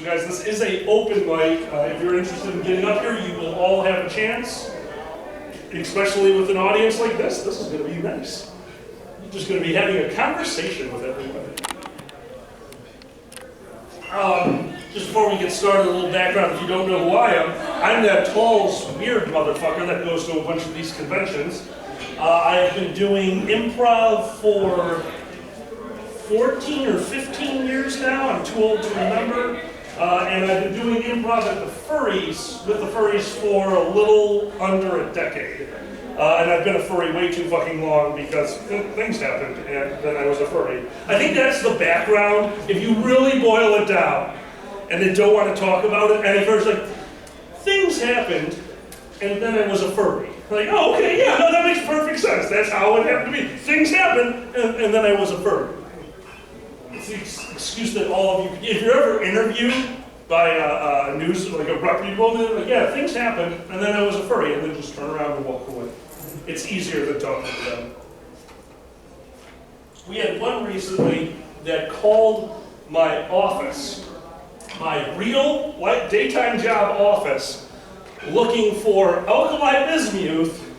So guys, this is an open mic. If you're interested in getting up here, you will all have a chance. Especially with an audience like this is going to be nice. You're just going to be having a conversation with everybody. Just before we get started, a little background if you don't know who I am. I'm that tall, weird motherfucker that goes to a bunch of these conventions. I've been doing improv for 14 or 15 years now. I'm too old to remember. And I've been doing improv at the Furries, with the Furries for a little under a decade. And I've been a furry way too fucking long because things happened and then I was a furry. I think that's the background. If you really boil it down and they don't want to talk about it, and at first like, things happened and then I was a furry. Like, oh, okay, yeah, no, that makes perfect sense. That's how it happened to me. Things happened and then I was a furry. It's the excuse that all of you, if you're ever interviewed by a news, like a reputable, like, yeah, things happened, and then I was a furry, and then just turn around and walk away. It's easier than talking to them. We had one recently that called my office, my real daytime job office, looking for alkali bismuth,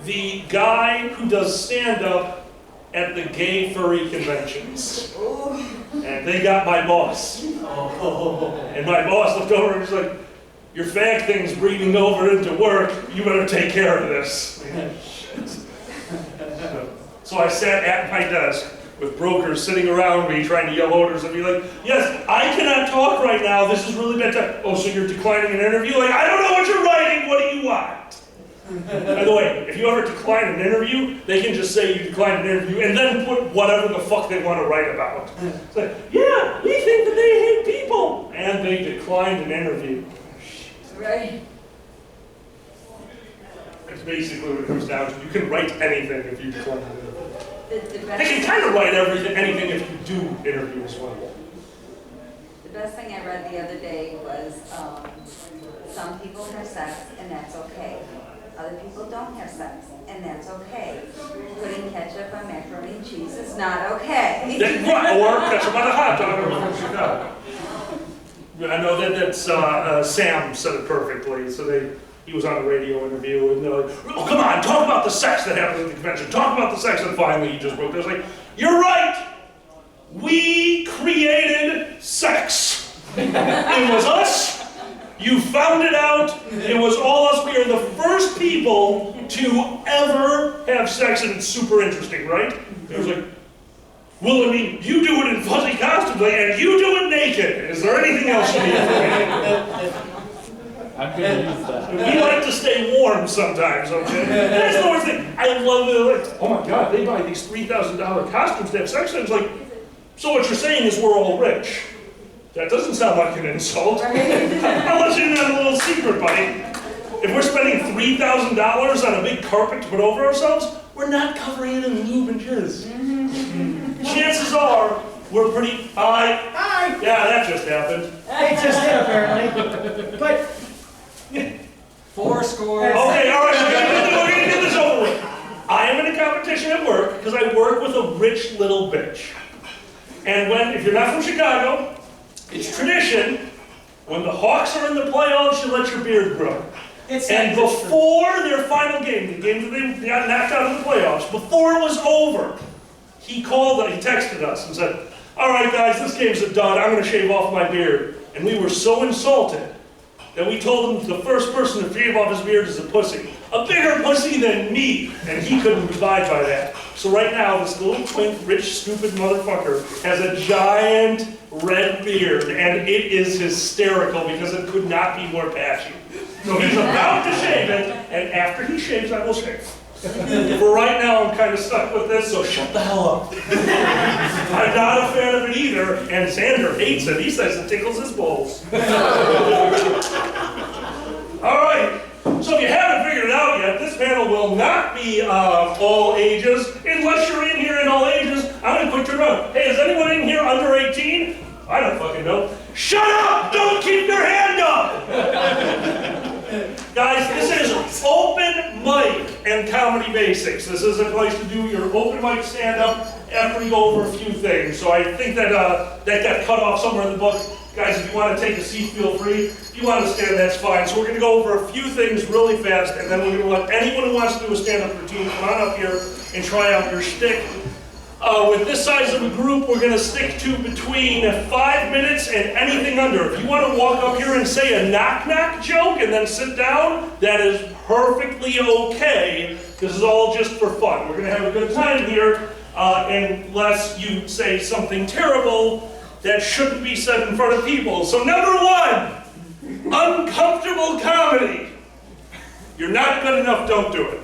the guy who does stand-up at the gay furry conventions. And they got my boss. And my boss looked over and was like, your fag thing's breathing over into work, you better take care of this. So I sat at my desk with brokers sitting around me trying to yell orders and be like, yes, I cannot talk right now, this is really bad time. Oh, so you're declining an interview? Like, I don't know what you're writing, what do you want? By the way, if you ever decline an interview, they can just say you declined an interview and then put whatever the fuck they want to write about. It's like, yeah, we think that they hate people. And they declined an interview. Right. That's basically what it comes down to. You can write anything if you decline an interview. The They can kind of write anything if you do interview as well. The best thing I read the other day was some people have sex and that's okay. Other people don't have sex, and that's okay. Putting ketchup on macaroni and cheese is not okay. Or ketchup on a hot dog. I know that's Sam said it perfectly. So he was on a radio interview, and they're like, "Oh, come on, talk about the sex that happened at the convention. Talk about the sex." And finally, he just broke. It was like, "You're right. We created sex. It was us." You found it out, it was all us, we are the first people to ever have sex, and it's super interesting, right? It was like, well, I mean, you do it in fuzzy costumes, and you do it naked. Is there anything else you need from me? I'm going to use that. We like to stay warm sometimes, okay? That's the worst thing. I love it, like, oh my God, they buy these $3,000 costumes to have sex, and it's like, so what you're saying is we're all rich. That doesn't sound like an insult. Unless you're not a little secret, buddy. If we're spending $3,000 on a big carpet to put over ourselves, we're not covering it in lube and jizz. Chances are, we're pretty high. Hi! Yeah, that just happened. It just did, apparently. But... 4 scores. Okay, all right, we're gonna get this over with. I am in a competition at work because I work with a rich little bitch. And if you're not from Chicago, it's tradition, when the Hawks are in the playoffs, you let your beard grow. And before their final game, the game that they got knocked out of the playoffs, before it was over, he texted us and said, all right guys, this game's a dud, I'm going to shave off my beard. And we were so insulted that we told him the first person to shave off his beard is a pussy. A bigger pussy than me, and he couldn't abide by that. So right now, this little twink, rich, stupid motherfucker has a giant red beard, and it is hysterical because it could not be more patchy. So he's about to shave it, and after he shaves, I will shave. For right now, I'm kind of stuck with this, so shut the hell up. I'm not a fan of it either, and Xander hates it. He says it tickles his balls. All right. So if you haven't figured it out yet, this panel will not be all ages. Unless you're in here in all ages, I'm going to quick turn around. Hey, is anyone in here under 18? I don't fucking know. Shut up! Don't keep your hand up! Guys, this is open mic and comedy basics. This is a place to do your open mic stand-up after we go over a few things. So I think that that got cut off somewhere in the book. Guys, if you want to take a seat, feel free. If you want to stand, that's fine. So we're going to go over a few things really fast, and then we're going to let anyone who wants to do a stand-up routine come on up here and try out your shtick. With this size of a group, we're going to stick to between 5 minutes and anything under. If you want to walk up here and say a knock-knock joke and then sit down, that is perfectly okay. This is all just for fun. We're going to have a good time here, unless you say something terrible that shouldn't be said in front of people. So number one, uncomfortable comedy. You're not good enough, don't do it.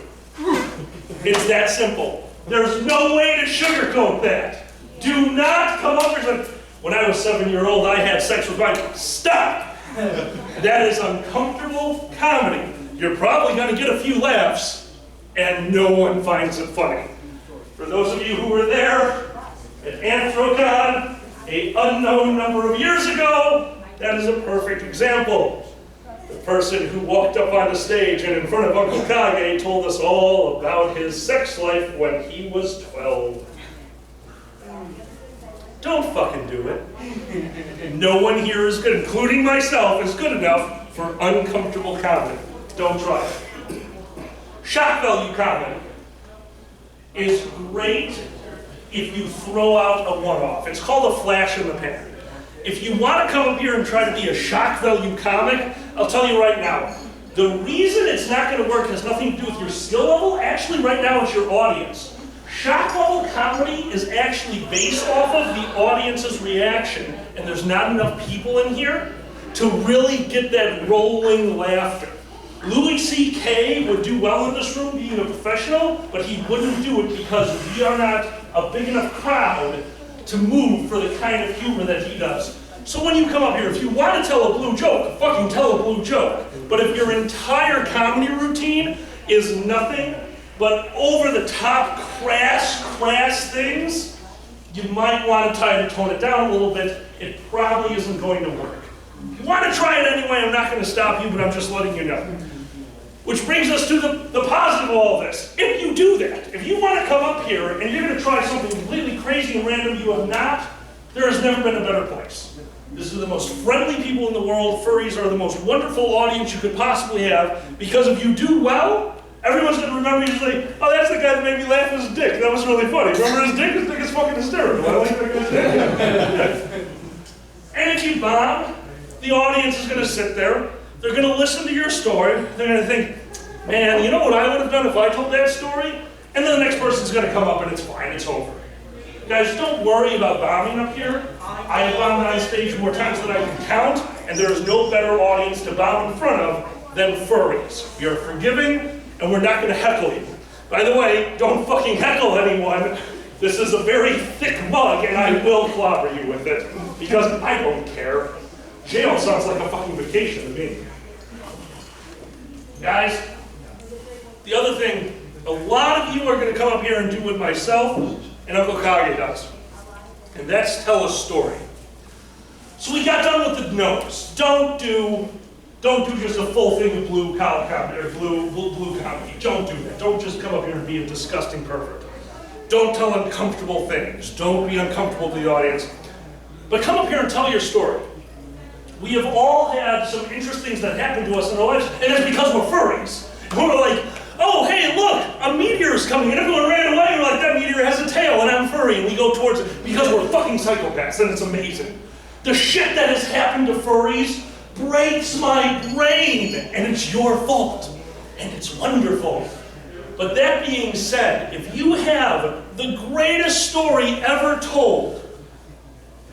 It's that simple. There's no way to sugarcoat that. Do not come up here and say, when I was 7-year-old, I had sex with my... Stop! That is uncomfortable comedy. You're probably going to get a few laughs, and no one finds it funny. For those of you who were there at Anthrocon, an unknown number of years ago, that is a perfect example. The person who walked up on the stage and in front of Uncle Kage told us all about his sex life when he was 12. Don't fucking do it. No one here is good, including myself, is good enough for uncomfortable comedy. Don't try it. Shock value comedy is great if you throw out a one-off. It's called a flash in the pan. If you want to come up here and try to be a shock value comic, I'll tell you right now, the reason it's not going to work has nothing to do with your skill level. Actually, right now, it's your audience. Shock level comedy is actually based off of the audience's reaction, and there's not enough people in here to really get that rolling laughter. Louis C.K. would do well in this room being a professional, but he wouldn't do it because we are not a big enough crowd to move for the kind of humor that he does. So when you come up here, if you want to tell a blue joke, fucking tell a blue joke. But if your entire comedy routine is nothing but over-the-top, crass things, you might want to try to tone it down a little bit. It probably isn't going to work. If you want to try it anyway, I'm not going to stop you, but I'm just letting you know. Which brings us to the positive of all this. If you do that, if you want to come up here and you're going to try something completely crazy and random you have not, there has never been a better place. This is the most friendly people in the world. Furries are the most wonderful audience you could possibly have, because if you do well, everyone's going to remember you and say, oh, that's the guy that made me laugh at his dick. That was really funny. Remember his dick? His dick is fucking hysterical. I like his dick. And if you bomb, the audience is going to sit there. They're going to listen to your story. They're going to think, man, you know what I would have done if I told that story? And then the next person's going to come up and it's fine, it's over. Guys, don't worry about bombing up here. I have bombed on stage more times than I can count, and there is no better audience to bomb in front of than furries. We are forgiving, and we're not going to heckle you. By the way, don't fucking heckle anyone. This is a very thick mug, and I will clobber you with it, because I don't care. Jail sounds like a fucking vacation to me. Guys, the other thing, a lot of you are going to come up here and do what myself and Uncle Kage does, and that's tell a story. So we got done with the no's. Don't do just a full thing of blue comedy or blue comedy. Don't do that. Don't just come up here and be a disgusting pervert. Don't tell uncomfortable things. Don't be uncomfortable to the audience. But come up here and tell your story. We have all had some interesting things that happened to us in our lives, and it's because we're furries. And we're like, oh, hey, look, a meteor is coming, and everyone ran away, and we're like, that meteor has a tail, and I'm furry, and we go towards it because we're fucking psychopaths, and it's amazing. The shit that has happened to furries breaks my brain, and it's your fault, and it's wonderful. But that being said, if you have the greatest story ever told,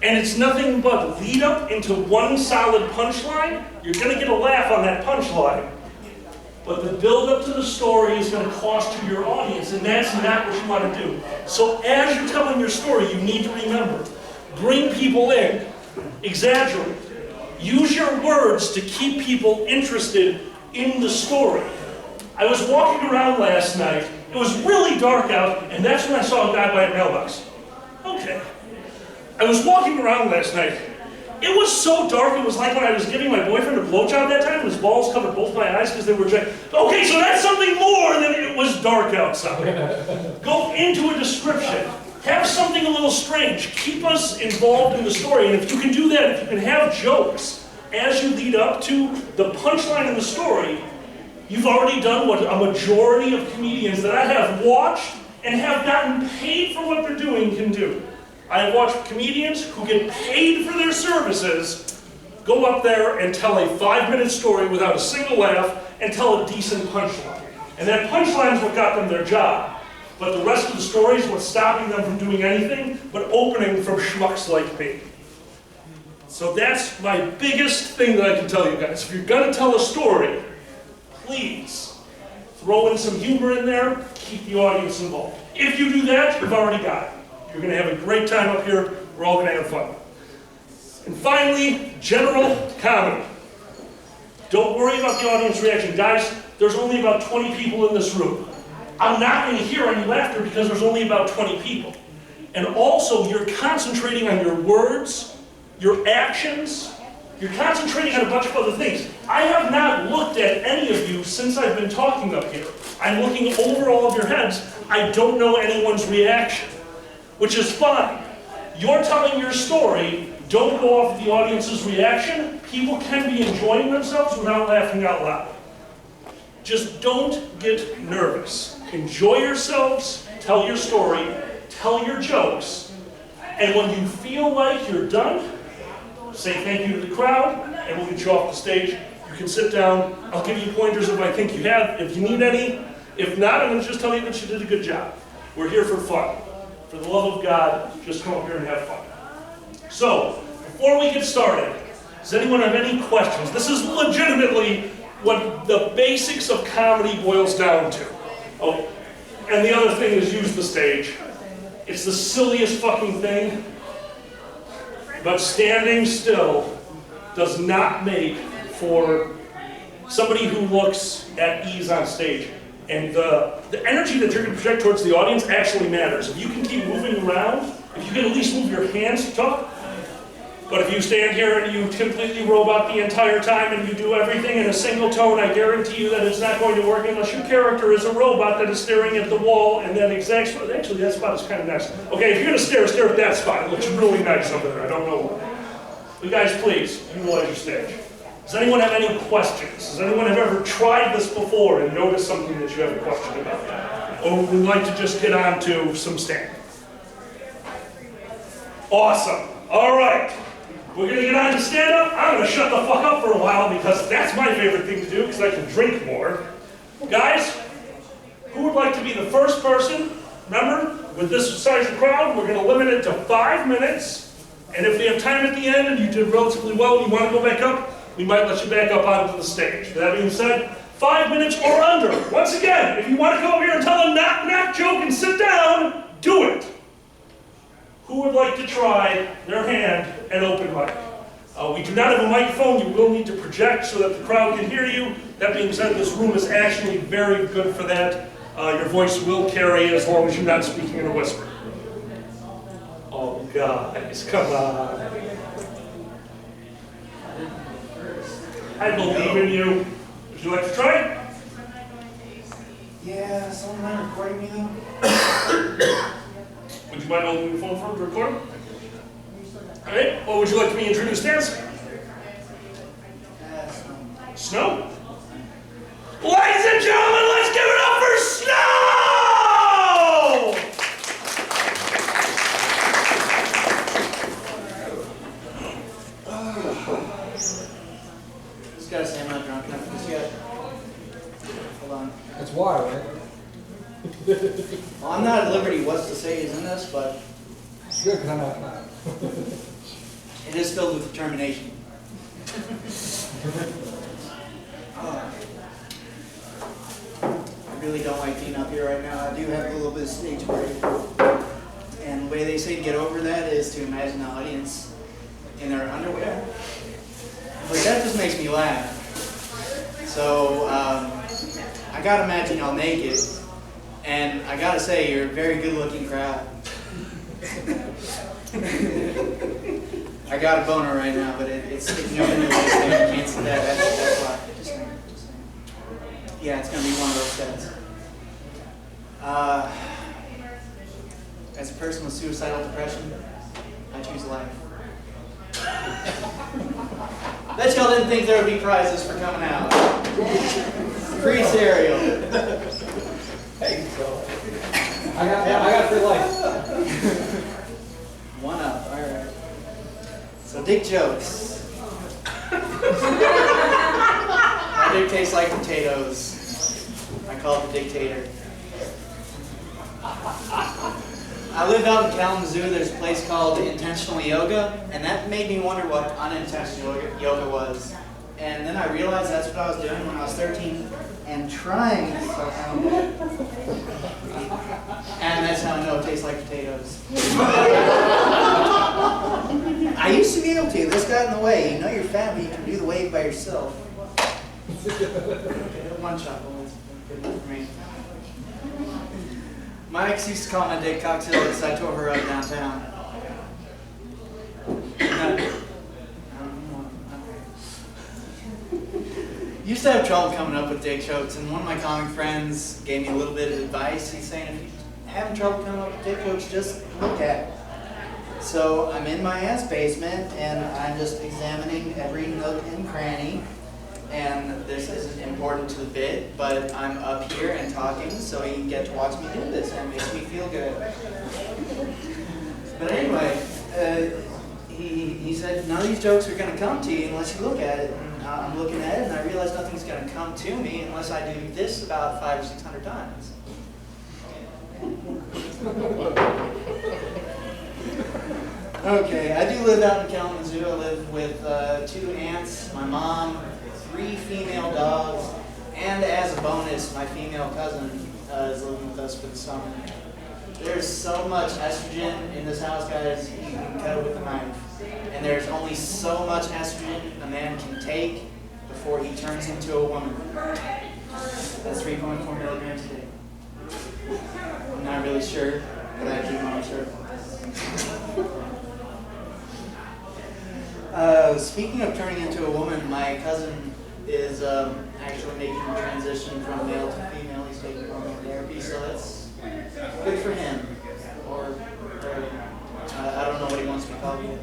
and it's nothing but lead up into one solid punchline, you're going to get a laugh on that punchline. But the build up to the story is going to cost you your audience, and that's not what you want to do. So as you're telling your story, you need to remember, bring people in, exaggerate, use your words to keep people interested in the story. I was walking around last night, it was really dark out, and that's when I saw a guy by a mailbox. Okay. I was walking around last night. It was so dark, it was like when I was giving my boyfriend a blowjob that time, and his balls covered both my eyes because they were giant. Okay, so that's something more than it was dark outside. Go into a description. Have something a little strange. Keep us involved in the story. And if you can do that, if you can have jokes as you lead up to the punchline in the story, you've already done what a majority of comedians that I have watched and have gotten paid for what they're doing can do. I have watched comedians who get paid for their services go up there and tell a 5-minute story without a single laugh and tell a decent punchline. And that punchline is what got them their job. But the rest of the story is what's stopping them from doing anything but opening from schmucks like me. So that's my biggest thing that I can tell you guys. If you're gonna tell a story, please throw in some humor in there, keep the audience involved. If you do that, you've already got it. You're gonna have a great time up here, we're all gonna have fun. And finally, general comedy. Don't worry about the audience reaction. Guys, there's only about 20 people in this room. I'm not going to hear any laughter because there's only about 20 people. And also, you're concentrating on your words, your actions, you're concentrating on a bunch of other things. I have not looked at any of you since I've been talking up here. I'm looking over all of your heads. I don't know anyone's reaction, which is fine. You're telling your story. Don't go off the audience's reaction. People can be enjoying themselves without laughing out loud. Just don't get nervous. Enjoy yourselves, tell your story, tell your jokes, and when you feel like you're done, say thank you to the crowd, and we'll get you off the stage. You can sit down. I'll give you pointers if I think you have, if you need any. If not, I'm going to just tell you that you did a good job. We're here for fun. For the love of God, just come up here and have fun. So, before we get started, does anyone have any questions? This is legitimately what the basics of comedy boils down to. Oh, and the other thing is use the stage. It's the silliest fucking thing, but standing still does not make for somebody who looks at ease on stage. And the energy that you're going to project towards the audience actually matters. If you can keep moving around, if you can at least move your hands to talk, but if you stand here and you completely robot the entire time and you do everything in a single tone, I guarantee you that it's not going to work unless your character is a robot that is staring at the wall and that exact spot. Actually, that spot is kind of nice. Okay, if you're going to stare at that spot. It looks really nice over there. I don't know why. But guys, please, utilize your stage. Does anyone have any questions? Does anyone have ever tried this before and noticed something that you have a question about? Or would like to just get on to some stand? Awesome. All right. We're going to get on to stand-up. I'm going to shut the fuck up for a while because that's my favorite thing to do because I can drink more. Guys, who would like to be the first person? Remember, with this size of crowd, we're going to limit it to 5 minutes. And if we have time at the end and you did relatively well and you want to go back up, we might let you back up onto the stage. With that being said, 5 minutes or under. Once again, if you want to go over here and tell a knock-knock joke and sit down, do it. Who would like to try their hand at open mic? We do not have a microphone. You will need to project so that the crowd can hear you. That being said, this room is actually very good for that. Your voice will carry as long as you're not speaking in a whisper. Oh, guys, come on. I believe in you. Would you like to try it? Yeah, someone mind recording me though? Would you mind opening the phone for the recording? All right, what would you like to be introduced as? Snow? Ladies and gentlemen, let's give it up for Snow! Just gotta say I'm not drunk enough for this yet. Hold on. It's water, right? Well, I'm not at liberty what to say is in this, but Good, because I'm not. it is filled with determination. I really don't like being up here right now. I do have a little bit of stage fright. And the way they say to get over that is to imagine the audience in their underwear. But that just makes me laugh. So, I gotta imagine y'all naked. And I gotta say, you're a very good looking crowd. I got a boner right now, but it's sticking up in your waist there. You can't see that. That's why. Just saying. Yeah, it's gonna be one of those sets. As a person with suicidal depression, I choose life. Bet y'all didn't think there would be prizes for coming out. Free cereal. Hey, so. I got free life. One up, alright. So dick jokes. My dick tastes like potatoes. I call it the dictator. I lived out in Kalamazoo. There's a place called Intentional Yoga, and that made me wonder what unintentional yoga was. And then I realized that's what I was doing when I was 13 and trying somehow. And that's how I know it tastes like potatoes. I used to be able to. This got in the way. You know you're fat, but you can do the wave by yourself. One chuckle is good enough for me. My ex used to call my dick cocktail because I tore her up downtown. Used to have trouble coming up with dick jokes, and one of my comic friends gave me a little bit of advice. He's saying, if you're having trouble coming up with dick jokes, just look at it. So I'm in my aunt's basement, and I'm just examining every nook and cranny. And this isn't important to the bit, but I'm up here and talking, so you get to watch me do this, and it makes me feel good. But anyway, he said, none of these jokes are going to come to you unless you look at it. And I'm looking at it, and I realize nothing's going to come to me unless I do this about 500 or 600 times. Okay, I do live out in Kalamazoo. I live with 2 aunts, my mom, 3 female dogs, and as a bonus, my female cousin is living with us for the summer. There's so much estrogen in this house, guys, you can cut it with a knife. And there's only so much estrogen a man can take before he turns into a woman. That's 3.4 milligrams a day. I'm not really sure, but I keep on sure. Speaking of turning into a woman, my cousin is actually making the transition from male to female. He's taking hormone therapy, so that's good for him. Or I don't know what he wants to be called.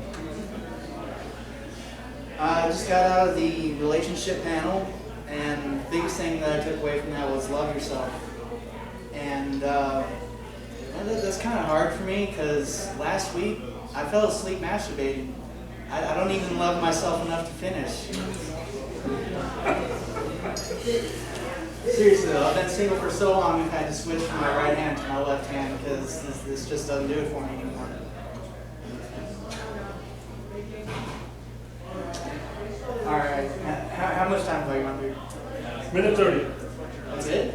I just got out of the relationship panel, and the biggest thing that I took away from that was love yourself. And that's kind of hard for me because last week I fell asleep masturbating. I don't even love myself enough to finish. Seriously though, I've been single for so long I've had to switch from my right hand to my left hand because this just doesn't do it for me anymore. Alright, how much time have I gone through? Minute 30. That's it?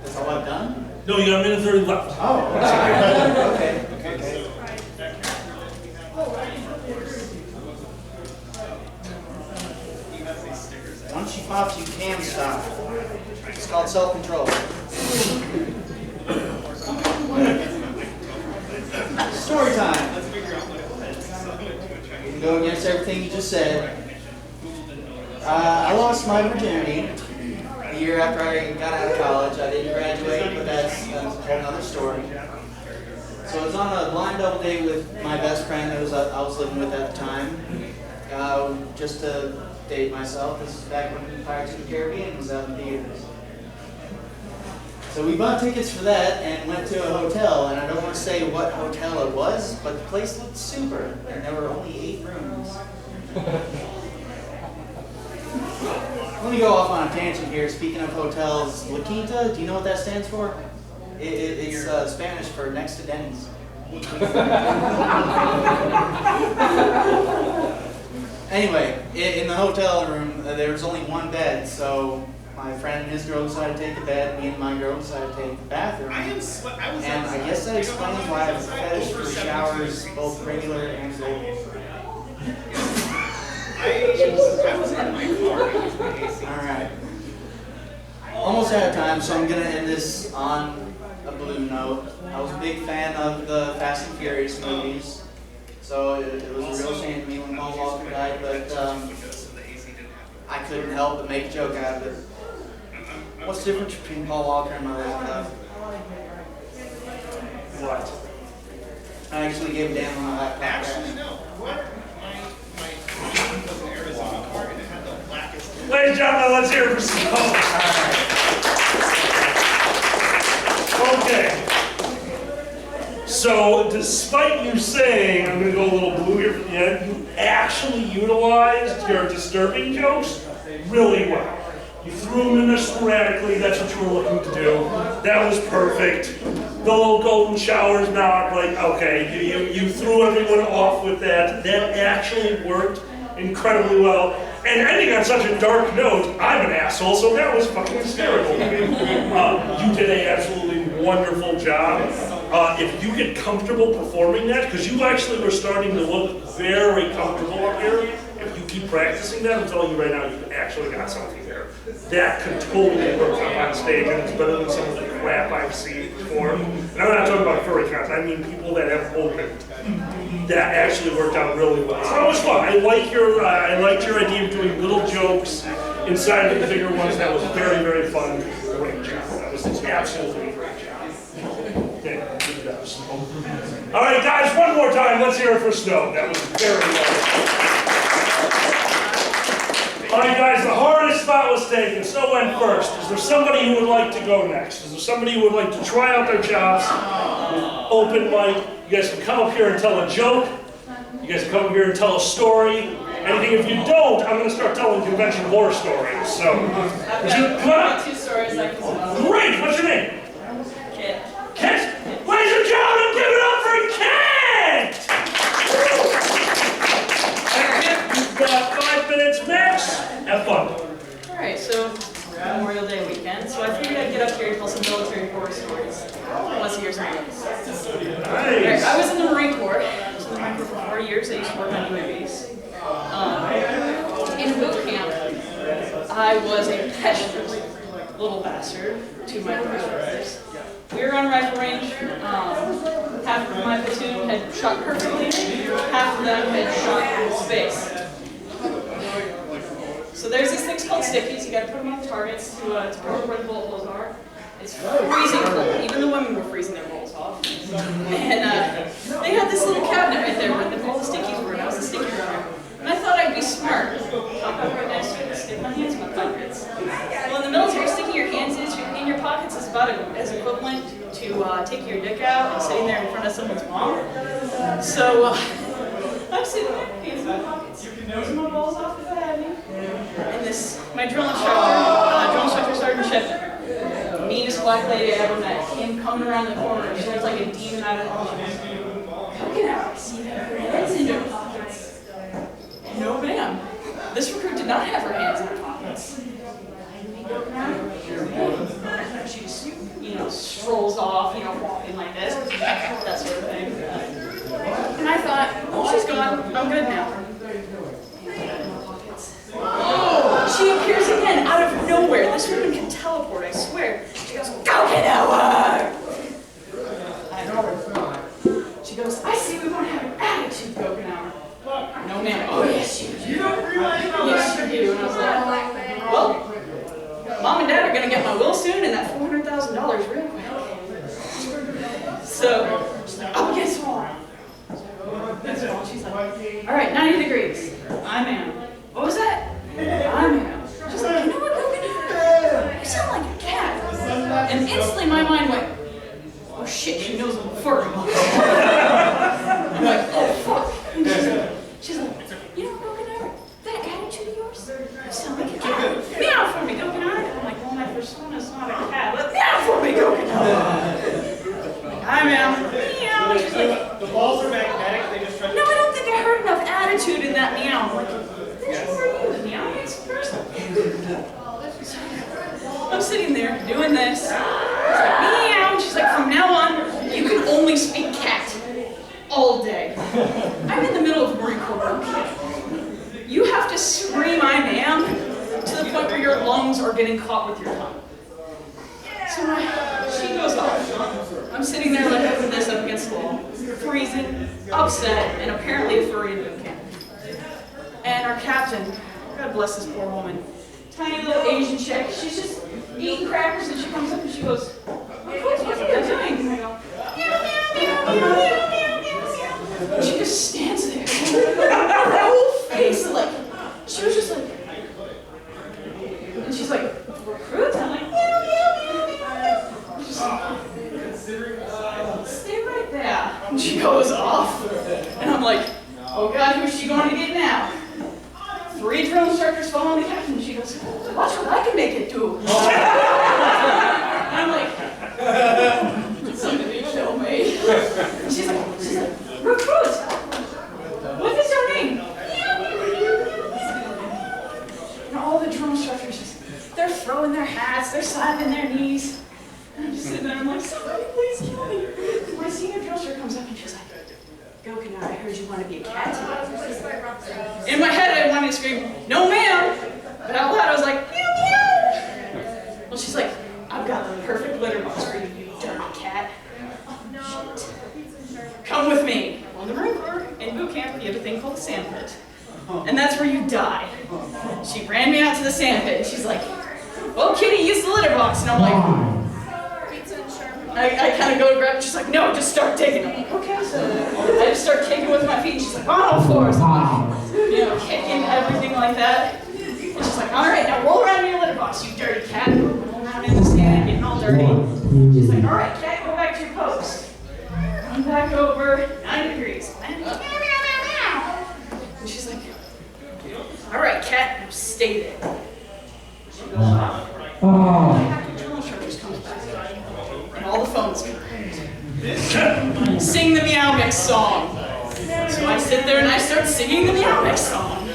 That's all I've done? No, you got a minute 30 left. Oh, okay. Once she pops, you can stop. It's called self-control. Story time. You can go against everything you just said. I lost my virginity a year after I got out of college. I didn't graduate, but that's another story. So I was on a blind double date with my best friend that I was living with at the time, just to date myself. This is back when Pirates of the Caribbean was out in theaters. So we bought tickets for that and went to a hotel, and I don't want to say what hotel it was, but the place looked super, and there were only 8 rooms. Let me go off on a tangent here. Speaking of hotels, La Quinta, do you know what that stands for? It's Spanish for next to Denny's. Anyway, in the hotel room, there was only one bed, so my friend and his girl decided to take the bed, me and my girl decided to take the bathroom. And I guess that explains why I have a fetish for showers, both regular and golden. Alright. Almost out of time, so I'm going to end this on a blue note. I was a big fan of the Fast and Furious movies, so it was a real shame to me when Paul Walker died, but I couldn't help but make a joke out of it. What's the difference between Paul Walker and my late love? What? I actually gave Dan my laptop. Actually, no. What? My was an Arizona car and it had the blackest. Ladies and gentlemen, let's hear it for Snow. Okay. So, despite you saying, I'm going to go a little blue here for the end, you actually utilized your disturbing jokes really well. You threw them in there sporadically, that's what you were looking to do. That was perfect. The little golden showers knock, like, okay, you threw everyone off with that. That actually worked incredibly well. And ending on such a dark note, I'm an asshole, so that was fucking hysterical. You did an absolutely wonderful job. If you get comfortable performing that, because you actually were starting to look very comfortable up here, if you keep practicing that, I'm telling you right now, you've actually got something there. That could totally work up on stage, and it's better than some of the crap I've seen before. And I'm not talking about furry cons, I mean people that have opened. That actually worked out really well. So it was fun. I liked your idea of doing little jokes inside of the bigger ones. That was very, very fun. Great job. That was an absolutely great job. Yeah, good job, Snow. All right, guys, one more time. Let's hear it for Snow. That was very well. All right, guys, the hardest spot was taken. Snow went first. Is there somebody who would like to go next? Is there somebody who would like to try out their chops with open mic? You guys can come up here and tell a joke. You guys can come up here and tell a story. Anything. If you don't, I'm going to start telling convention horror stories. So, would you come on? 2 stories I can tell. Great. What's your name? Kit. Kent. Ladies and gentlemen, give it up for Kent. Kent, you've got 5 minutes max. Have fun. Alright, so Memorial Day weekend. So I figured I'd get up here and tell some military horror stories. Once a year's nice. Nice. I was in the Marine Corps. I was in the Marine Corps for 4 years. I used to work on UAVs. In boot camp, I was a petulant little bastard to my brothers. We were on rifle range. Half of my platoon had shot perfectly. Half of them had shot in space. So there's these things called stickies. You got to put them on the targets to cover where the bullet holes are. It's freezing cold. Even the women were freezing their bowls off. And they had this little cabinet right there where all the stickies were, and I was a sticky runner. And I thought I'd be smart. Hop up right next to it and stick my hands in my pockets. Well, in the military, sticking your hands in your pockets is about as equivalent to taking your dick out and sitting there in front of someone's mom. So I'm sitting there, hands in my pockets, nosing my balls off if I had me. And my drill instructor, Sergeant Shepard, meanest black lady I ever met, came coming around the corner. She was like a demon out of hell. Look at her. See her hands in her pockets. No, ma'am. This recruit did not have her hands in her pockets. She just, strolls off, walking like this, that sort of thing. And I thought, oh, she's gone. I'm good now. She appears again out of nowhere. This woman can teleport, I swear. She goes, go get her! I know. She goes, I see we want to have an attitude, Gokinawa. No, ma'am. Oh, yes, you do. Yes, you do. And I was like, well, Mom and Dad are going to get my will soon and that $400,000 real quick. So, she's like, oh, yes, Mom. That's all. She's like, all right, 90 degrees. I am. What was that? I am. She's like, you know what, Gokinawa? You sound like a cat. And instantly my mind went, oh, shit, she knows I'm a furry. I'm like, oh, fuck. And she's like, you know, Gokinawa, that attitude of yours, you sound like a cat. Meow for me, Gokinawa. I'm like, well, my persona's not a cat, but meow for me, Gokinawa. Hi, ma'am. Meow. She's like, The balls are magnetic, they just try no, I don't think I heard enough attitude in that meow. I'm like, then who are you? Meow, it's a person. I'm sitting there doing this. She's like, meow. And she's like, from now on, you can only speak cat all day. I'm in the middle of Marine Corps boot camp. You have to scream, I am, to the point where your lungs are getting caught with your tongue. So she goes off. I'm sitting there like this up against the wall, freezing, upset, and apparently a furry in boot camp. And our captain, God bless this poor woman, tiny little Asian chick, she's just eating crackers and she comes up and she goes, what are you doing? And I go, meow, meow, meow, meow, meow, meow. And she just stands there. Her whole face, like, she was just like, and she's like, recruits? I'm like, meow. She's like, stay right there. And she goes off. And I'm like, oh God, who's she going to get now? 3 drill instructors following the captain. And she goes, watch what I can make it do. And I'm like, somebody show me. And she's like, recruit. What is your name? And all the drill instructors just, they're throwing their hats, they're slapping their knees. And I'm just sitting there, I'm like, somebody please kill me. And my senior drill instructor comes up and she's like, go, Canard, I heard you want to be a cat today. In my head, I wanted to scream, no ma'am. But out loud, I was like, meow, meow. Well, she's like, I've got the perfect litter box for you, you dirty cat. Oh, shit. Come with me. Well, in the Marine Corps, in boot camp, you have a thing called the sand pit. And that's where you die. She ran me out to the sand pit, and she's like, well, Kitty, use the litter box. And I'm like, I kind of go to grab it. She's like, no, just start digging. I'm like, okay, so I just start kicking with my feet. She's like, on all fours. I'm like, kicking, everything like that. And she's like, all right, now roll around in your litter box, you dirty cat. Roll around in the sand, getting all dirty. She's like, all right, cat, go back to your post. Come back over, 9 degrees. And she's like, all right, cat, now stay there. She goes off. The drill instructor comes back. And all the phones come. Sing the Meow Mix song. So I sit there and I start singing the Meow Mix song.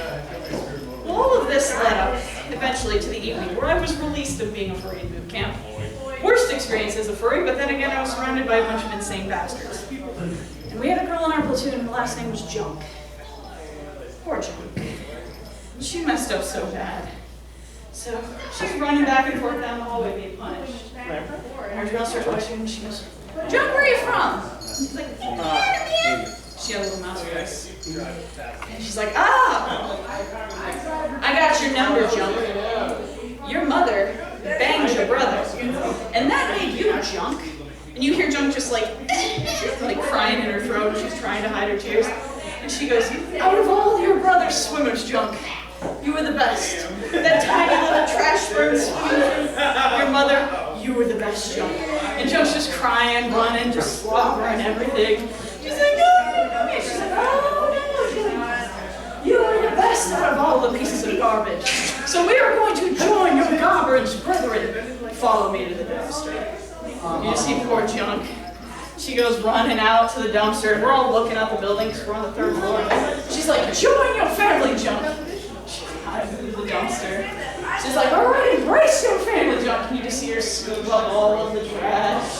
Well, all of this led up eventually to the evening where I was released of being a furry in boot camp. Worst experience as a furry, but then again I was surrounded by a bunch of insane bastards. And we had a girl in our platoon and her last name was Junk. Poor Junk. She messed up so bad. So she's running back and forth down the hallway being punished. And our drill starts questioning and she goes, Junk, where are you from? And she's like, she had a little mouse voice. And she's like, I got your number, Junk. Your mother banged your brother. And that made you Junk. And you hear Junk just like crying in her throat. She's trying to hide her tears. And she goes, out of all your brother's swimmers, Junk, you were the best. That tiny little trash sperm swimming. Your mother, you were the best, Junk. And Junk's just crying, running, just slobbering everything. She's like, no. She's like, oh, no. She's like, you are the best out of all the pieces of garbage. So we are going to join your garbage brethren. Follow me to the dumpster. You just see poor Junk. She goes running out to the dumpster. We're all looking out the building because we're on the 3rd floor. She's like, join your family, Junk. She hides into the dumpster. She's like, all right, embrace your family, Junk. And you just see her scoop up all of the trash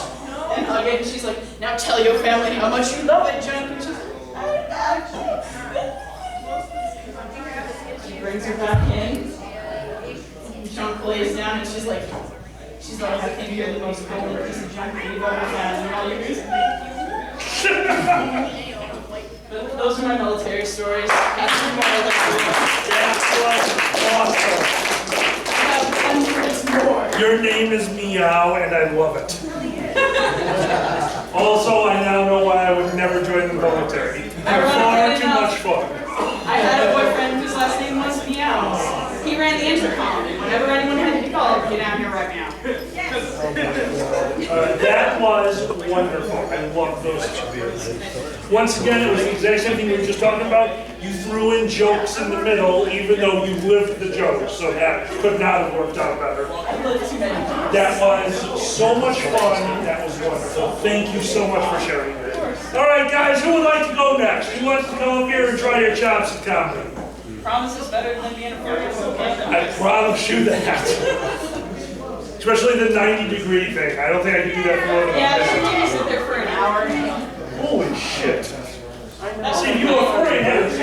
and hug it. And she's like, now tell your family how much you love it, Junk. And she's like, she brings her back in. Junk lays down and she's like, I think you're the most golden piece of junk we've ever had in all years. But those are my military stories. That's more That was awesome. more. Your name is Meow, and I love it. Also, I now know why I would never join the military. They're far too much fun. I had a boyfriend whose last name was Meows. He ran the intercom, and whenever anyone had to call, get down here right now. That was wonderful. I love those two. Once again, it was the exact same thing we were just talking about. You threw in jokes in the middle, even though you lived the jokes, so that could not have worked out better. That was so much fun. That was wonderful. Thank you so much for sharing that. All right, guys, who would like to go next? Who wants to go up here and try your chops at comedy? Promise is better than being a furry. I promise you that. Especially the 90-degree thing. I don't think I can do that for more than a Yeah, minute. she made me sit there for an hour. Holy shit. See, you were afraid of it.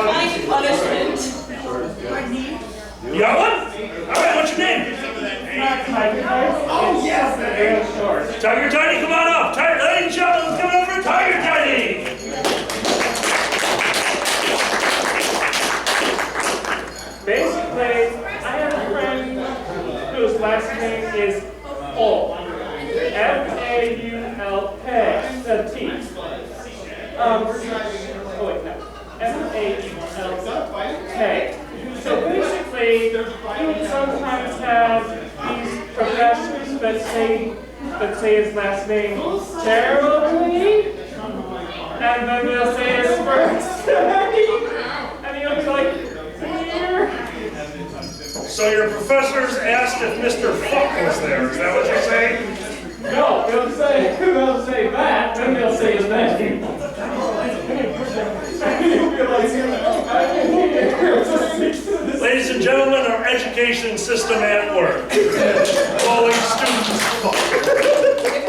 Fine punishment. You got one? All right, what's your name? Oh, yes, Tiger Tiny, come on up. Ladies and gentlemen, let's come over for Tiger Tiny. Basically, I have a friend whose last name is Ulk. F-A-U-L-K, the T. Oh wait, no. FHLK. So basically, he would sometimes have these professors that say his last name terribly, and then they'll say his first name, and he'll be like, here. So your professors asked if Mr. Fuck was there, is that what you're saying? No, they'll say that, then they'll say his name. He'll be like, I'm here. Ladies and gentlemen, our education system at work. Calling students fuck.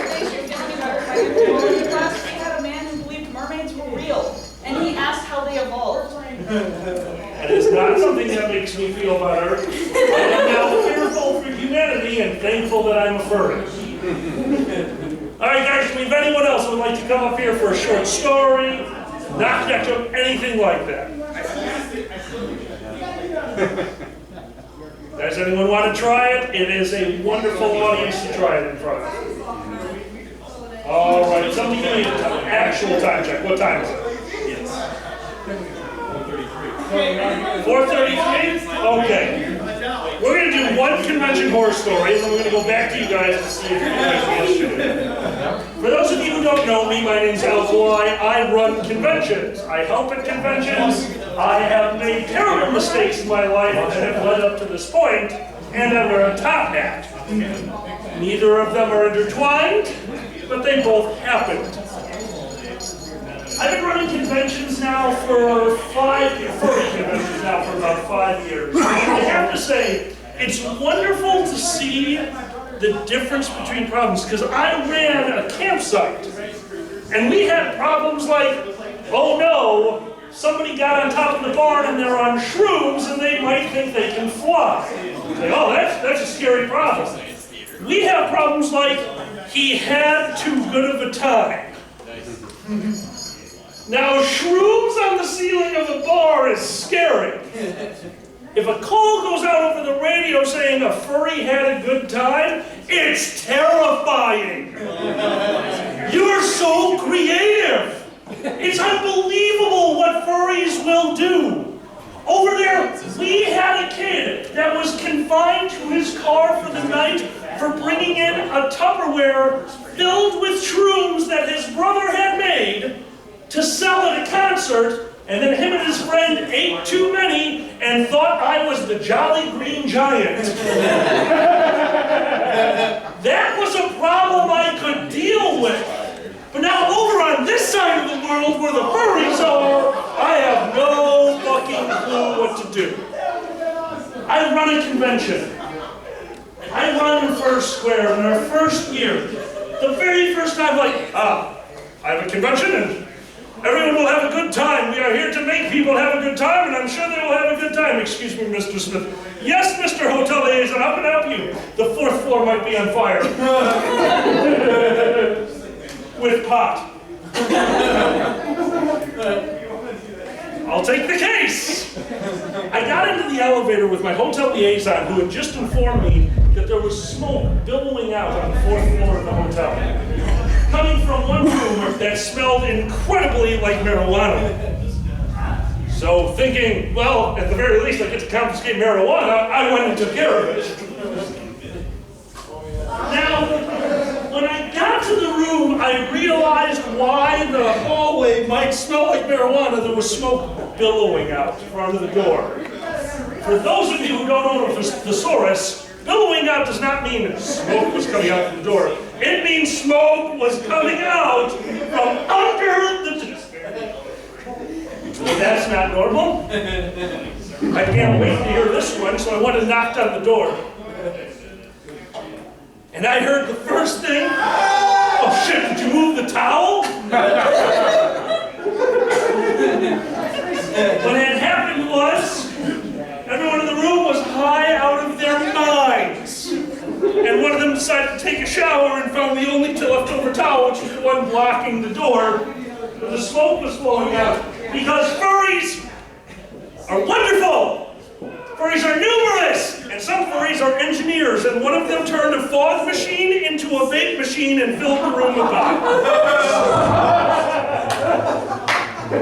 Information given about our biology class, we had a man who believed mermaids were real, and he asked how they evolved. That is not something that makes me feel better. I am now fearful for humanity and thankful that I'm a furry. All right, guys, do we have anyone else who would like to come up here for a short story, knock ketchup, anything like that? Does anyone want to try it? It is a wonderful audience to try it in front of. All right, somebody give me an actual time check. What time is it? 4:33? Okay. We're going to do one convention horror story, and then we're going to go back to you guys to see if you guys yesterday. For those of you who don't know me, my name's Alkali. I run conventions. I help at conventions. I have made terrible mistakes in my life that have led up to this point, and I wear a top hat. Neither of them are intertwined, but they both happened. I've been running conventions now for 5 years, furry conventions now for about 5 years. I have to say, it's wonderful to see the difference between problems, because I ran a campsite, and we had problems like, oh no, somebody got on top of the barn and they're on shrooms and they might think they can fly. Say, oh, that's a scary problem. We have problems like, he had too good of a time. Now, shrooms on the ceiling of a bar is scary. If a call goes out over the radio saying a furry had a good time, it's terrifying. You're so creative. It's unbelievable what furries will do. Over there, we had a kid that was confined to his car for the night for bringing in a Tupperware filled with shrooms that his brother had made to sell at a concert, and then him and his friend ate too many and thought I was the Jolly Green Giant. That was a problem I could deal with. But now over on this side of the world where the furries are, I have no fucking clue what to do. I run a convention. I run First Square in our first year. The very first time, like, I have a convention and everyone will have a good time. We are here to make people have a good time, and I'm sure they will have a good time. Excuse me, Mr. Smith. Yes, Mr. Hotel Liaison, how can I help you? The 4th floor might be on fire. With pot. I'll take the case. I got into the elevator with my hotel liaison, who had just informed me that there was smoke billowing out on the 4th floor of the hotel, coming from one room that smelled incredibly like marijuana. So thinking, well, at the very least I get to confiscate marijuana, I went and took care of it. Now, when I got to the room, I realized why the hallway might smell like marijuana. There was smoke billowing out front of the door. For those of you who don't know the thesaurus, billowing out does not mean smoke was coming out from the door. It means smoke was coming out from under the door. That's not normal. I can't wait to hear this one, so I went and knocked on the door. And I heard the first thing, oh shit, did you move the towel? What had happened was, everyone in the room was high out of their minds. And one of them decided to take a shower and found the only leftover towel, which was the one blocking the door, where the smoke was flowing out. Because furries are wonderful! Furries are numerous! And some furries are engineers, and one of them turned a fog machine into a vape machine and filled the room with pot. Now,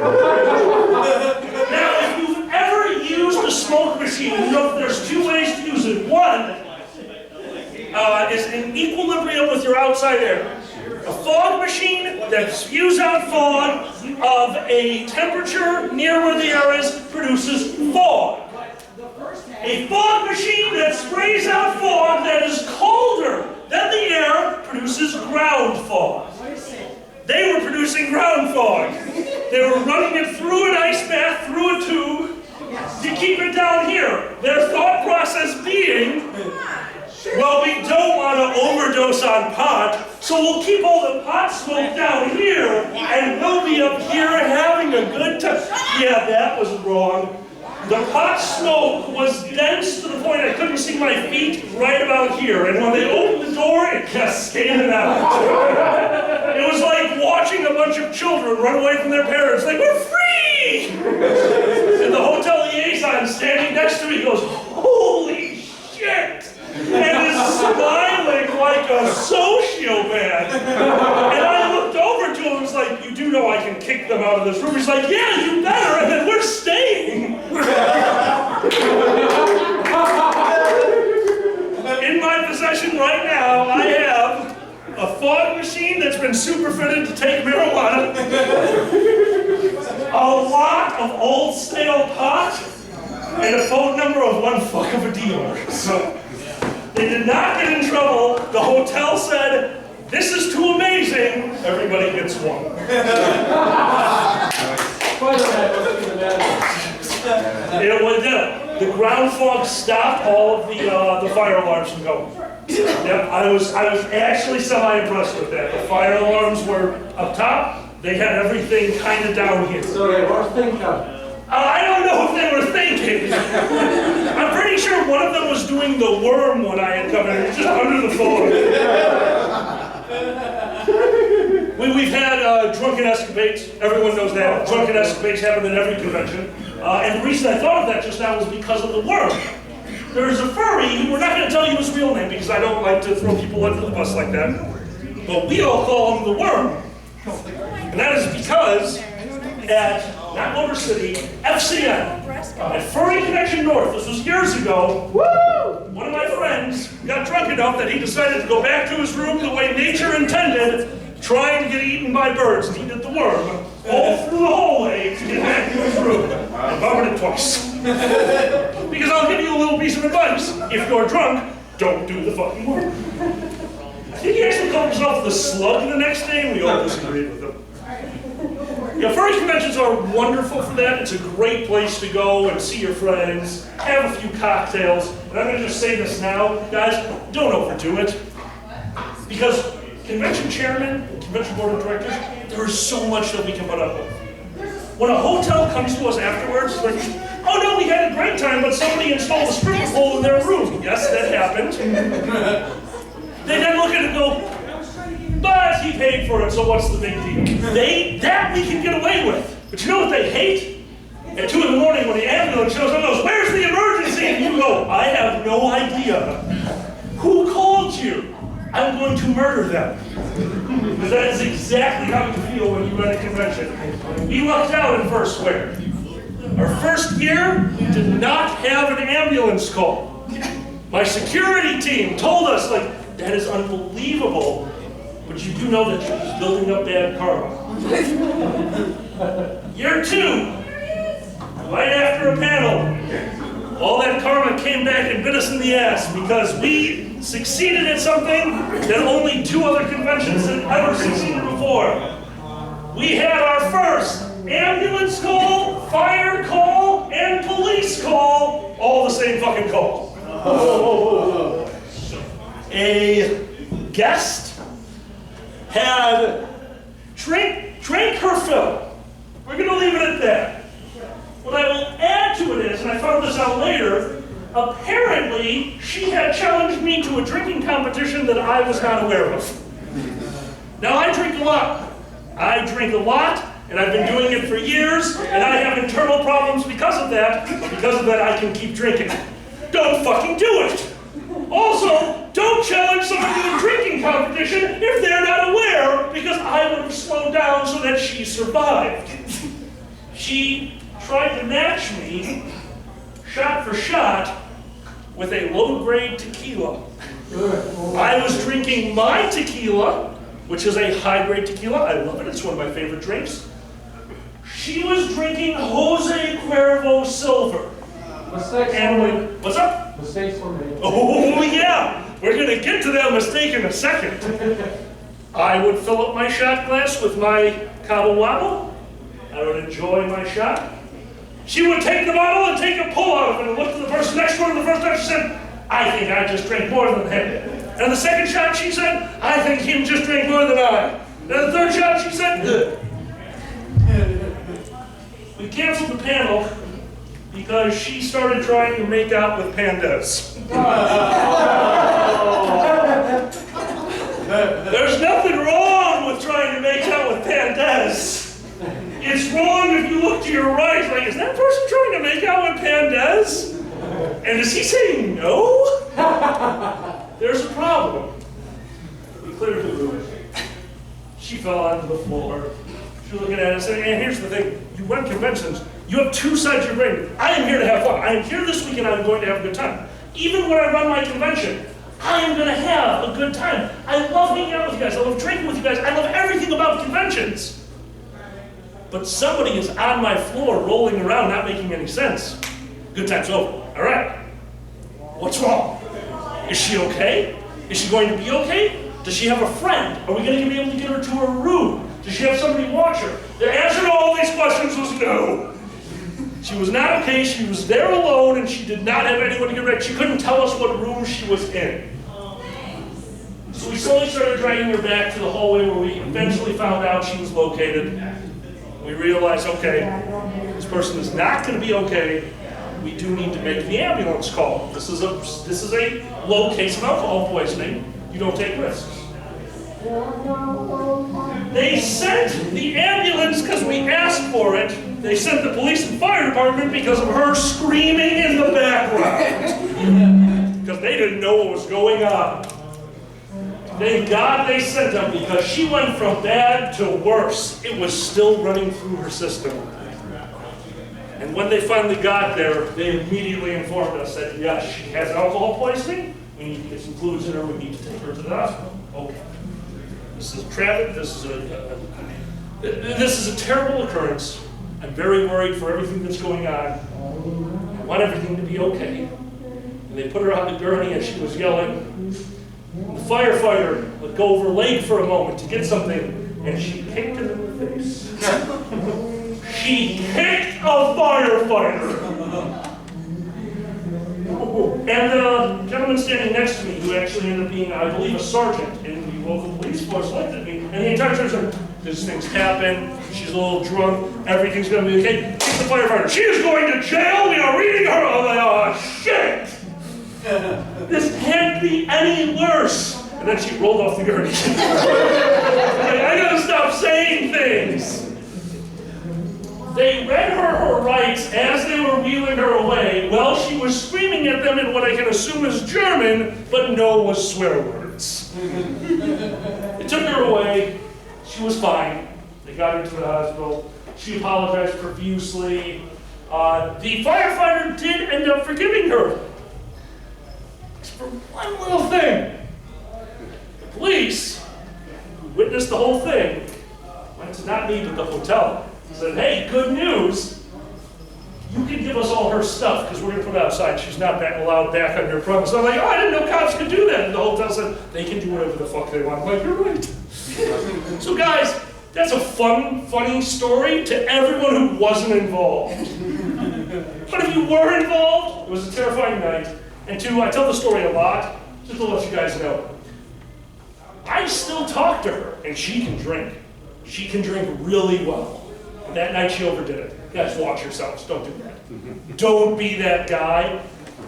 if you've ever used a smoke machine, you know that there's two ways to use it. One is in equilibrium with your outside air. A fog machine that spews out fog of a temperature near where the air is produces fog. A fog machine that sprays out fog that is colder than the air produces ground fog. They were producing ground fog. They were running it through an ice bath, through a tube, to keep it down here. Their thought process being, well, we don't want to overdose on pot, so we'll keep all the pot smoke down here, and we'll be up here having a good time. Yeah, that was wrong. The pot smoke was dense to the point I couldn't see my feet right about here, and when they opened the door, it cascaded out. It was like watching a bunch of children run away from their parents, like, we're free! And the hotel liaison standing next to me goes, holy shit! And is smiling like a sociopath. And I looked over to him and was like, you do know I can kick them out of this room? He's like, yeah, you better, and then we're staying. In my possession right now, I have a fog machine that's been superfitted to take marijuana, a lot of old stale pot, and a phone number of one fuck of a dealer. So they did not get in trouble. The hotel said, this is too amazing. Everybody gets one. It was the ground fog stopped all of the fire alarms from going. Yep, I was actually semi-impressed with that. The fire alarms were up top. They had everything kind of down here. So they were thinking. I don't know if they were thinking. I'm pretty sure one of them was doing the worm when I had come in. It was just under the phone. We've had drunken escapades. Everyone knows that. Drunken escapades happen at every convention. And the reason I thought of that just now was because of the worm. There's a furry, we're not going to tell you his real name because I don't like to throw people under the bus like that. But we all call him the worm. And that is because at, not Motor City, FCN, at Furry Connection North, this was years ago, one of my friends got drunk enough that he decided to go back to his room the way nature intended, trying to get eaten by birds, and he did the worm all through the hallway to get back to his room. I vomited it twice. Because I'll give you a little piece of advice. If you're drunk, don't do the fucking worm. I think he actually called himself the slug the next day, and we all disagreed with him. Yeah, furry conventions are wonderful for that. It's a great place to go and see your friends, have a few cocktails. And I'm going to just say this now, guys, don't overdo it. Because convention chairmen, convention board of directors, there is so much that we can put up with. When a hotel comes to us afterwards, it's like, oh no, we had a great time, but somebody installed a stripper pole in their room. Yes, that happened. They then look at it and go, but he paid for it, so what's the big deal? That we can get away with. But you know what they hate? At 2 in the morning when the ambulance shows up and goes, where's the emergency? And you go, I have no idea. Who called you? I'm going to murder them. Because that is exactly how you feel when you run a convention. We lucked out in first square. Our first year, we did not have an ambulance call. My security team told us, like, that is unbelievable, but you do know that you're just building up bad karma. Year 2, right after a panel, all that karma came back and bit us in the ass because we succeeded at something that only 2 other conventions had ever succeeded before. We had our first ambulance call, fire call, and police call, all the same fucking call. A guest had drank her fill. We're going to leave it at that. What I will add to it is, and I found this out later, apparently she had challenged me to a drinking competition that I was not aware of. Now I drink a lot. I drink a lot, and I've been doing it for years, and I have internal problems because of that. Because of that, I can keep drinking. Don't fucking do it. Also, don't challenge someone to a drinking competition if they're not aware, because I would have slowed down so that she survived. She tried to match me, shot for shot, with a low-grade tequila. I was drinking my tequila, which is a high-grade tequila. I love it. It's one of my favorite drinks. She was drinking Jose Cuervo Silver. Mistakes And were when, made. what's up? Mistakes were made. Oh yeah, we're gonna get to that mistake in a second. I would fill up my shot glass with my Cabo Wabo. I would enjoy my shot. She would take the bottle and take a pull out of it and look to the person next to her, and the first time she said, I think I just drank more than him. And the second shot she said, I think he just drank more than I. And the third shot she said, good. We canceled the panel because she started trying to make out with pandas. There's nothing wrong with trying to make out with pandas. It's wrong if you look to your right, like, is that person trying to make out with pandas? And is he saying no? There's a problem. We cleared the room. She fell onto the floor. She was looking at us, and here's the thing. You run conventions, you have two sides of your brain. I am here to have fun. I am here this weekend, I'm going to have a good time. Even when I run my convention, I am going to have a good time. I love hanging out with you guys. I love drinking with you guys. I love everything about conventions. But somebody is on my floor rolling around, not making any sense. Good time's over. All right. What's wrong? Is she okay? Is she going to be okay? Does she have a friend? Are we going to be able to get her to her room? Does she have somebody watch her? The answer to all these questions was no. She was not okay. She was there alone, and she did not have anyone to get ready. She couldn't tell us what room she was in. So we slowly started dragging her back to the hallway where we eventually found out she was located. We realized, okay, this person is not going to be okay. We do need to make the ambulance call. This is a low case of alcohol poisoning. You don't take risks. They sent the ambulance because we asked for it. They sent the police and fire department because of her screaming in the background. Because they didn't know what was going on. Thank God they sent them because she went from bad to worse. It was still running through her system. And when they finally got there, they immediately informed us that yes, she has alcohol poisoning. We need to get some fluids in her. We need to take her to the hospital. Okay. This is tragic. This is a terrible occurrence. I'm very worried for everything that's going on. I want everything to be okay. And they put her on the gurney and she was yelling. The firefighter would go over her leg for a moment to get something, and she kicked him in the face. She kicked a firefighter! And the gentleman standing next to me, who actually ended up being, I believe, a sergeant in the local police force, looked at me, and the entire time said, "These things happen, she's a little drunk, everything's gonna be okay." Kick the firefighter. "She is going to jail, we are reading her." I'm like, oh shit! This can't be any worse. And then she rolled off the gurney. I gotta stop saying things. They read her rights as they were wheeling her away while she was screaming at them in what I can assume is German, but no was swear words. They took her away. She was fine. They got her to the hospital. She apologized profusely. The firefighter did end up forgiving her. For one little thing. The police, who witnessed the whole thing, went to not me but the hotel. Said, "Hey, good news. You can give us all her stuff because we're going to put it outside. She's not allowed back on your premise." I'm like, "Oh, I didn't know cops could do that." And the hotel said, "They can do whatever the fuck they want." I'm like, "You're right." So guys, that's a funny story to everyone who wasn't involved. But if you were involved, it was a terrifying night. And two, I tell the story a lot, just to let you guys know. I still talk to her, and she can drink. She can drink really well. And that night she overdid it. Guys, watch yourselves, don't do that. Don't be that guy,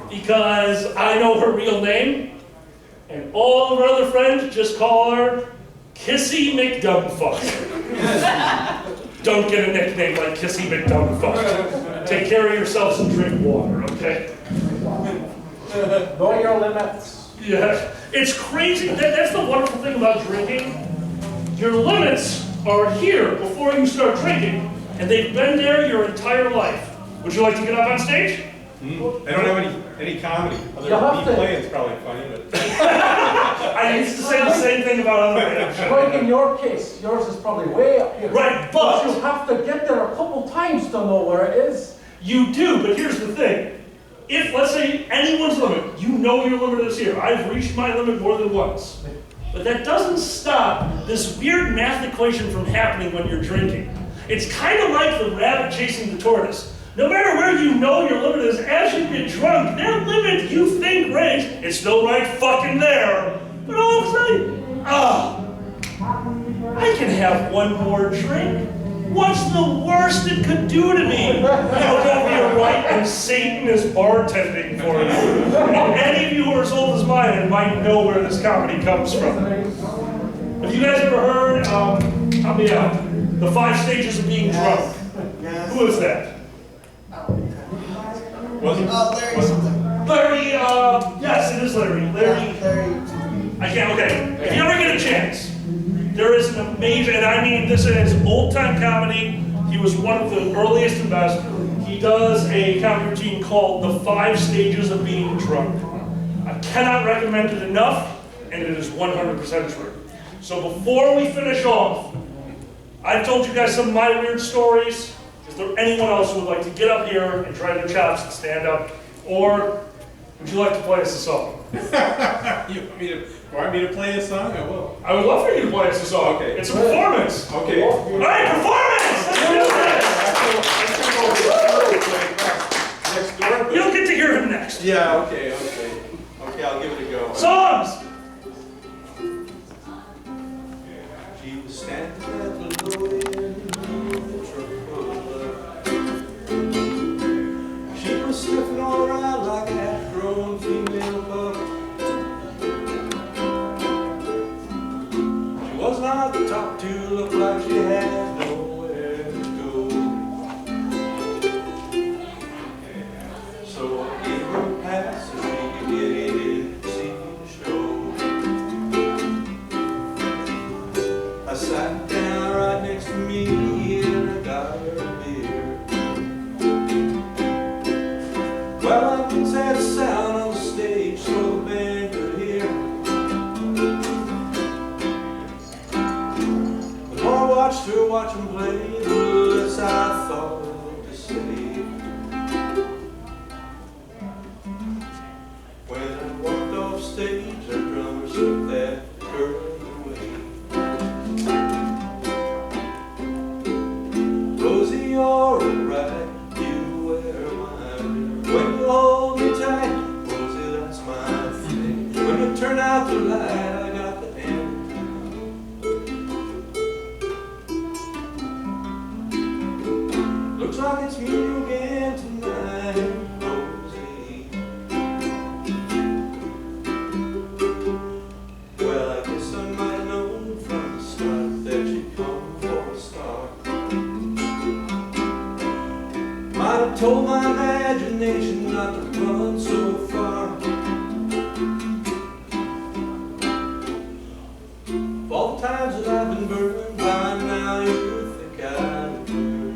because I know her real name, and all of her other friends just call her Kissy McDumbfuck. Don't get a nickname like Kissy McDumbfuck. Take care of yourselves and drink water, okay? Know your limits. Yeah, it's crazy. That's the wonderful thing about drinking. Your limits are here before you start drinking. and they've been there your entire life. Would you like to get up on stage? I don't have any comedy. Other You have than me to- playing is probably funny, but I used to say the same thing about other bands. Like in your case, yours is probably way up here. Right, But you but have to get there a couple times to know where it is. you do, but here's the thing. If, let's say, anyone's limit, you know your limit is here. I've reached my limit more than once. But that doesn't stop this weird math equation from happening when you're drinking. It's kind of like the rabbit chasing the tortoise. No matter where you know your limit is, as you get drunk, that limit you think raised, it's still right fucking there. But all of a sudden, I can have one more drink. What's the worst it could do to me? Don't be right, and Satan is bartending for you. And any of you who are as old as mine might know where this comedy comes from. Have you guys ever heard, help me out, the 5 stages of being drunk? Yes. Who is that? wasn't. Larry something. Larry, yes, it is Larry. Larry, Larry. I can't, okay. If you ever get a chance, there is an amazing, and I mean, this is old time comedy. He was one of the earliest and best. He does a comedy routine called The 5 Stages of Being Drunk. I cannot recommend it enough, and it is 100% true. So before we finish off, I've told you guys some of my weird stories. Is there anyone else who would like to get up here and try their chops and stand up? Or would you like to play us a song? You want me to play a song? I will. I would love for you to play us a song. Okay. It's a performance. Okay. All right, performance! Let's do this! Next door. You'll get to hear him next. Yeah. Okay. Okay. I'll give it a go. Songs! She was standing at the low end of the truck. She was sniffing all around like a half-grown female pup. She was not the top to look like she had nowhere to go. So I gave her a pass so she could get in to see the show. I sat down right next to me and I got her a beer. Well, I could set a sound on the stage so the band could hear. The more I watched her watch them play, the less I thought to say. When I walked off stage, our drummer slipped that girl away. Rosie, you're alright, you wear mine. When you hold me tight, Rosie, that's my thing. When you turn out the light, I got the end. Looks like it's me again tonight, Rosie. Well, I guess I might have known from the start that you'd come for a start. Might have told my imagination not to run so far. All the times that I've been burned by now, you think I'd learn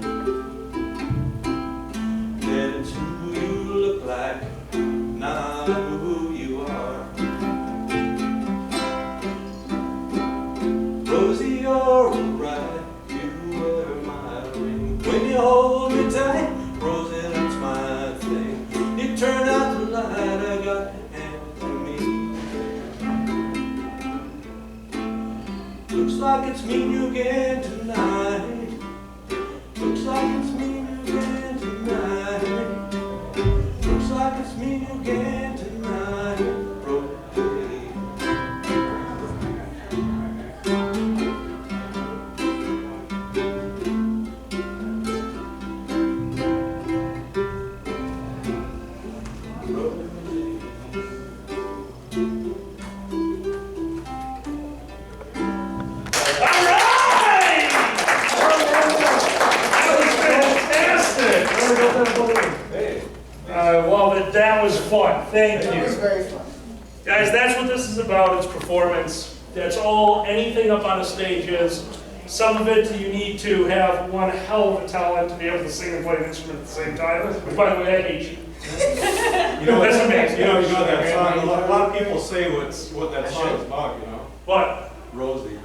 that it's who you look like, not who you are. Rosie, you're alright, you wear my ring. When you hold me tight, Rosie, that's my thing. You turn out the light, I got to hand it to me. Looks like it's me again tonight. Looks like it's me again tonight. Looks like it's me again tonight, Rosie. All right! That was fantastic! Well, that was fun. Thank It was you. very fun. Guys, that's what this is about, it's performance. That's all anything up on a stage is. Some of it you need to have one hell of a talent to be able to sing and play an instrument at the same time. Which, by the way, I hate you. You know, That's amazing. You know that song. A lot of people say what that song is about. You know, What? Rosie.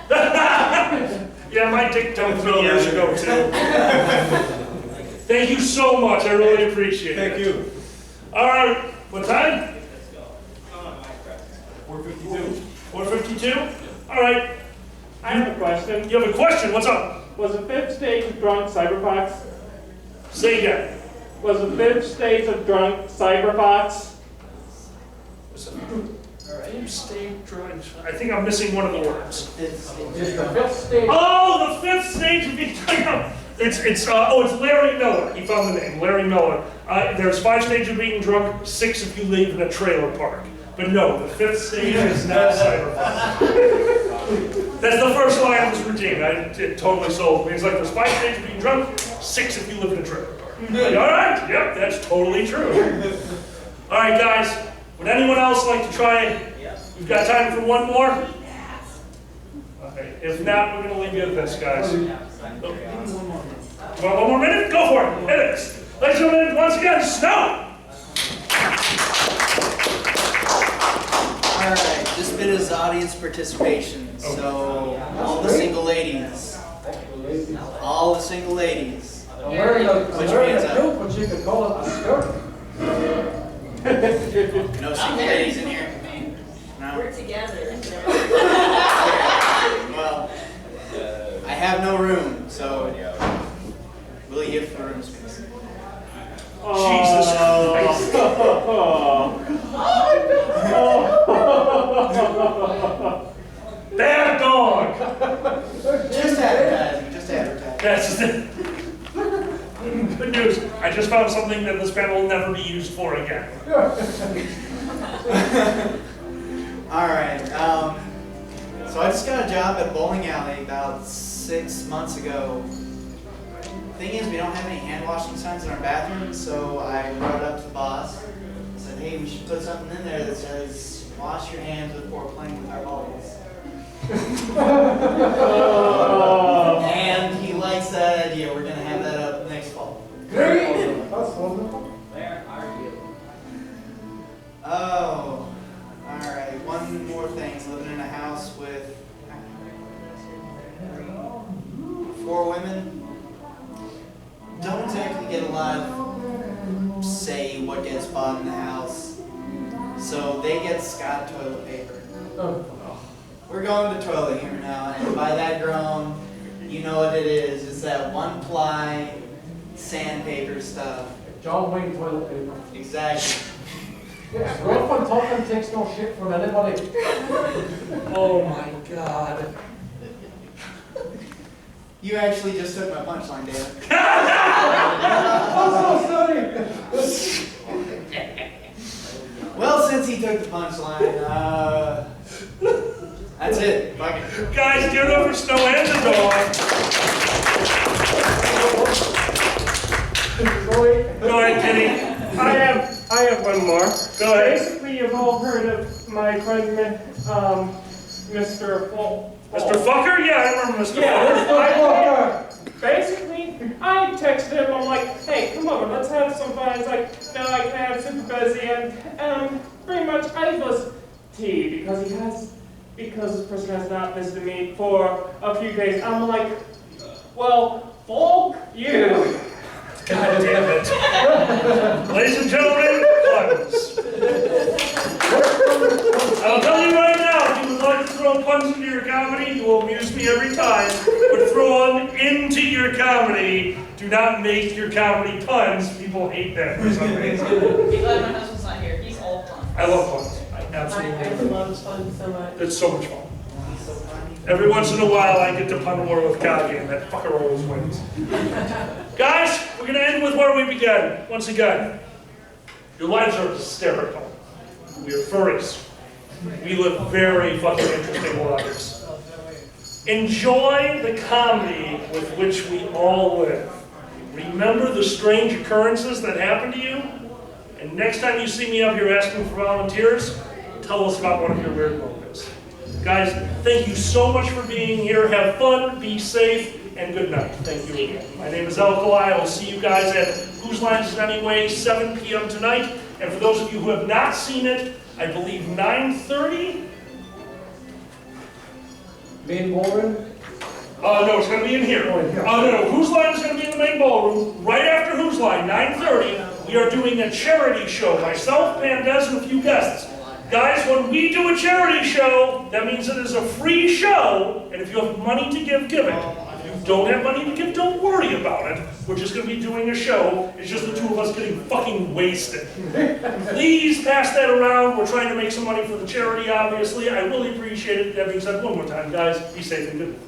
Yeah, my dick dumped me years ago too. Thank you so much. I really appreciate it. Thank you. All right. What time? 4:52. 4:52. All right. I have a question. You have a question? What's up? Was the fifth stage of drunk Cyberfox? Say again. Was the fifth stage of drunk Cyberfox? Fifth stage drugs. I think I'm missing one of the words. It's the fifth stage. Oh, the fifth stage of being drunk. It's Larry Miller. He found the name, Larry Miller. There's 5 stages of being drunk, 6 if you live in a trailer park. But no, the 5th stage is not Cyberfox. That's the first line of his routine. It totally sold me. It's like there's 5 stages of being drunk, 6 if you live in a trailer park. Like, all right, yep, that's totally true. All right, guys, would anyone else like to try it? We've got time for one more? Okay, if not, we're going to leave you at this, guys. You want one more minute? Go for it. Hit it. Ladies and gentlemen, once again, Snow! Alright, this bit is audience participation. So, all the single ladies. All the single ladies. I'm wearing a Put your hands up. kilt, but you could call it a skirt. No single ladies in here? No? We're together. Well, I have no room, so will you give for room space? Jesus Christ. Bad dog! Just advertising, just advertising. That's just it. Good news. I just found something that this panel will never be used for again. Alright, so I just got a job at a bowling alley about 6 months ago. Thing is, we don't have any hand washing signs in our bathroom, so I brought it up to the boss. Said, hey, we should put something in there that says, wash your hands before playing with our balls. And he likes that idea. We're going to have that up next fall. Great! That's wonderful. Oh, alright. One more thing. Living in a house with 4 women. Don't exactly get a lot of say what gets bought in the house. So they get Scott toilet paper. We're going to toilet here now, and by that grown, you know what it is. It's that 1-ply sandpaper stuff. John Wayne toilet paper. Exactly. Yeah, rough and tough and takes no shit from anybody. Oh my God. You actually just took my punchline, Dan. I'm so sorry. Well, since he took the punchline, that's it. Fuck it. Guys, give it up for Snow and the dog. Go ahead, Kenny. I have one more. Go ahead. Basically, you've all heard of my friend, Mr. Full. Mr. Fucker? Yeah, I remember Mr. Fucker. Basically, I texted him, I'm like, hey, come over, let's have some fun. He's like, no, I can't, I'm super busy, and pretty much I was tea because this person has not visited me for a few days. I'm like, well, fuck you. God damn it. Ladies and gentlemen, puns. I'll tell you right now, if you would like to throw puns into your comedy, you will amuse me every time. But throw them into your comedy. Do not make your comedy puns. People hate that for some reason. Be glad my husband's not here. He's all fun. I love puns. I absolutely I love love fun so much. It's so much fun. Every once in a while, I get to pun war with Kagi, and that fucker always wins. Guys, we're going to end with where we began. Once again, your lives are hysterical. We are furries. We live very fucking interesting lives. Enjoy the comedy with which we all live. Remember the strange occurrences that happen to you. And next time you see me up here asking for volunteers, tell us about one of your weird moments. Guys, thank you so much for being here. Have fun, be safe, and good night. Thank you again. My name is Alkali. I will see you guys at Whose Lines Is It Anyway, 7 p.m. tonight. And for those of you who have not seen it, I believe 9:30? Main ballroom? No, it's going to be in here. No. Whose Line is going to be in the main ballroom. Right after Whose Line, 9:30, we are doing a charity show. Myself, Pandez, and a few guests. Guys, when we do a charity show, that means it is a free show, and if you have money to give, give it. If you don't have money to give, don't worry about it. We're just going to be doing a show. It's just the two of us getting fucking wasted. Please pass that around. We're trying to make some money for the charity, obviously. I really appreciate it. That being said, one more time, guys, be safe and good night.